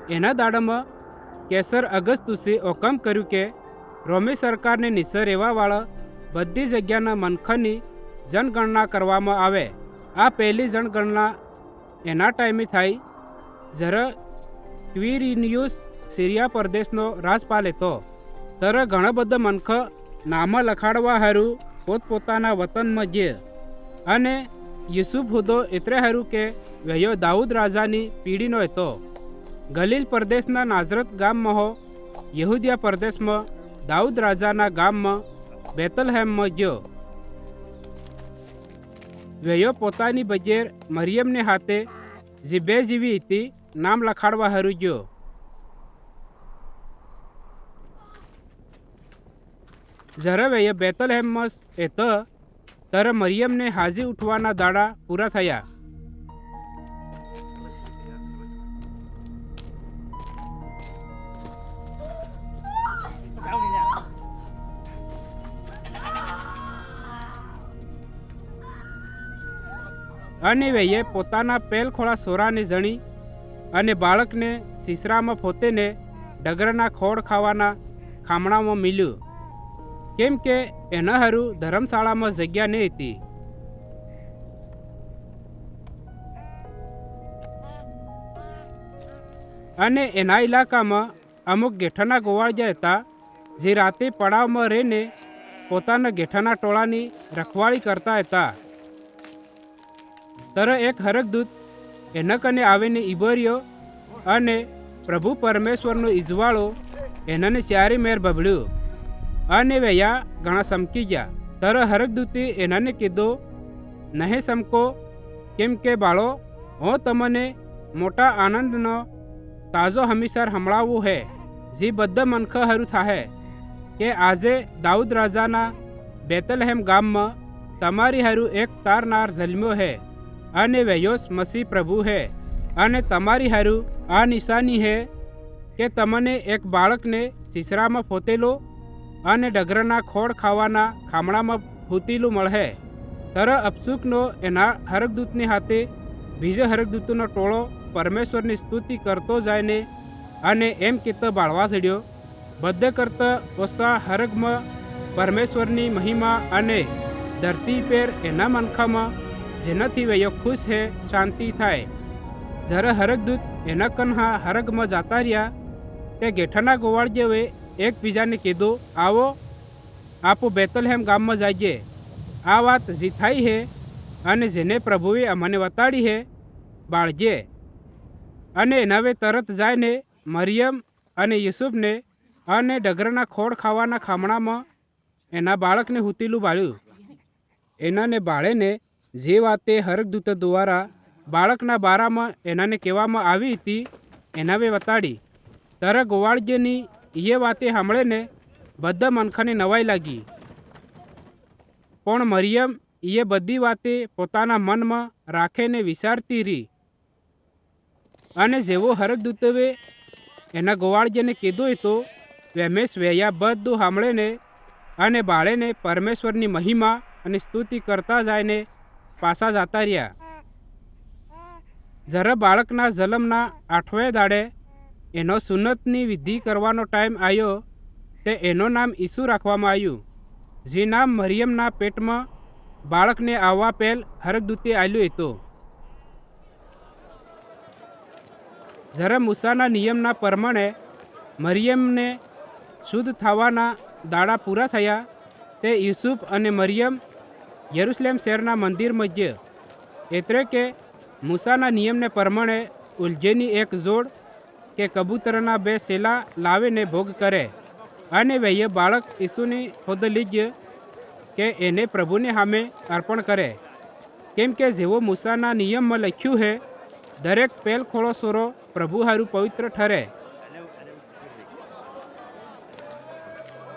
એના દાડામાં કેસર અગસ્તુસે હુકમ કર્યું કે રોમી સરકારને નીચે રહેવાવાળા બધી જગ્યાના મનખની જનગણના કરવામાં આવે. આ પહેલી જનગણના એના ટાઈમે થાય જ્યારે ક્વિરિનિયુસ સિરિયા પ્રદેશનો રાજપાલ હતો. ત્યારે ઘણા બધા મનખ નામા લખાડવા હારું પોતપોતાના વતનમાં ગયા અને યુસુફ હુદો એટલે હારું કે વયો દાઉદ રાજાની પીઢીનો હતો. ગલીલ પ્રદેશના નાઝરત ગામમાં હો યહૂદિયા પ્રદેશમાં દાઉદ રાજાના ગામમાં બેતલહેમમાં ગયો. વયો પોતાની બજેર મરિયમને હાથે જીબે જીવી હતી નામ લખાડવા હારું ગયો. જ્યારે વયે બેતલહેમમાં હતો ત્યારે મરિયમને હાજી ઉઠવાના દાડા પૂરા થયા. અને વયે પોતાના પેલખોળા સોરાને જણી અને બાળકને સીસરામાં ફોતેને ડગરના ખોળ ખાવાના ખામણામાં મિલ્યું, કેમ કે એના હારું ધર્મશાળામાં જગ્યા નહીં હતી. અને એના ઇલાકામાં અમુક ગેઠાના ગોવાળિયા હતા જે રાતે પડાવમાં રહીને પોતાના ગેઠાના ટોળાની રખવાળી કરતા હતા. ત્યારે એક હરકદૂત એના કને આવીને ઈબર્યો અને પ્રભુ પરમેશ્વરનો ઇજવાળો એનાને ચારે મેર બબડ્યું અને વયા ઘણા સમકી ગયા. ત્યારે હરકદૂતે એનાને કીધું, નહીં સમકો, કેમ કે બાળો હું તમને મોટા આનંદનો તાજો હમીસર સંભળાવવું હે જે બધા મનખ હારું થાહે કે આજે દાઉદ રાજાના બેતલહેમ ગામમાં તમારી હારું એક તારનાર જન્મ્યો હે અને વયોસ મસીહ પ્રભુ હે. અને તમારી હારું આ નિશાની હે કે તમને એક બાળકને સીસરામાં ફોતેલો અને ડગરના ખોળ ખાવાના ખામણામાં ફૂતીલું મળે. ત્યારે અપસુકનો એના હરકદૂતની હાથે બીજા હરકદૂતનો ટોળો પરમેશ્વરની સ્તુતિ કરતો જાયને અને એમ કહેતો બાળવા ચડ્યો, બધે કરતાં ઓછા હરગમાં પરમેશ્વરની મહિમા અને ધરતી પર એના મનખામાં જેનાથી વયો ખુશ હે શાંતિ થાય. જ્યારે હરકદૂત એના કન્હા હરગમાં જાતા રહ્યા તે ગેઠાના ગોવાળિયાએ એકબીજાને કીધું, આવો આપો બેતલહેમ ગામમાં જઈએ. આ વાત જી થઈ હે અને જેને પ્રભુએ અમને વતાડી હે બાળજે. અને એનાવે તરત જાયને મરિયમ અને યુસુફને અને ડગરના ખોળ ખાવાના ખામણામાં એના બાળકને હુતીલું બાળ્યું. એનાને બાળેને જે વાતે હરકદૂત દ્વારા બાળકના બારામાં એનાને કહેવામાં આવી હતી એનાવે વતાડી. ત્યારે ગોવાળિયાની એ વાતે સાંભળીને બધા મનખાને નવાઈ લાગી. પણ મરિયમ એ બધી વાતે પોતાના મનમાં રાખીને વિચારતી રહી. અને જેવો હરકદૂતવે એના ગોવાળિયાને કીધું હતું વેમેશ વયા બધું સાંભળીને અને બાળેને પરમેશ્વરની મહિમા અને સ્તુતિ કરતા જાયને પાછા જતા રહ્યા. જ્યારે બાળકના જન્મના 8મે દાડે એનો સુન્નતની વિધિ કરવાનો ટાઈમ આવ્યો તે એનું નામ ઈસુ રાખવામાં આવ્યું, જે નામ મરિયમના પેટમાં બાળકને આવવા પહેલ હરકદૂતે આલ્યું હતું. જ્યારે મૂસાના નિયમના પ્રમાણે મરિયમને શુદ્ધ થવાના દાડા પૂરા થયા તે યુસુફ અને મરિયમ યરુશલેમ શહેરના મંદિરમાં ગયા. એટલે કે મૂસાના નિયમને પ્રમાણે ઉલઝેની એક જોડ કે કબૂતરના 2 સેલા લાવીને ભોગ કરે અને વૈય બાળક ઈસુની ખોદ લીધે કે એને પ્રભુને સામે અર્પણ કરે. કેમ કે જેવો મૂસાના નિયમમાં લખ્યું છે, દરેક પેલ ખોળો સોરો પ્રભુ હારું પવિત્ર ઠરે.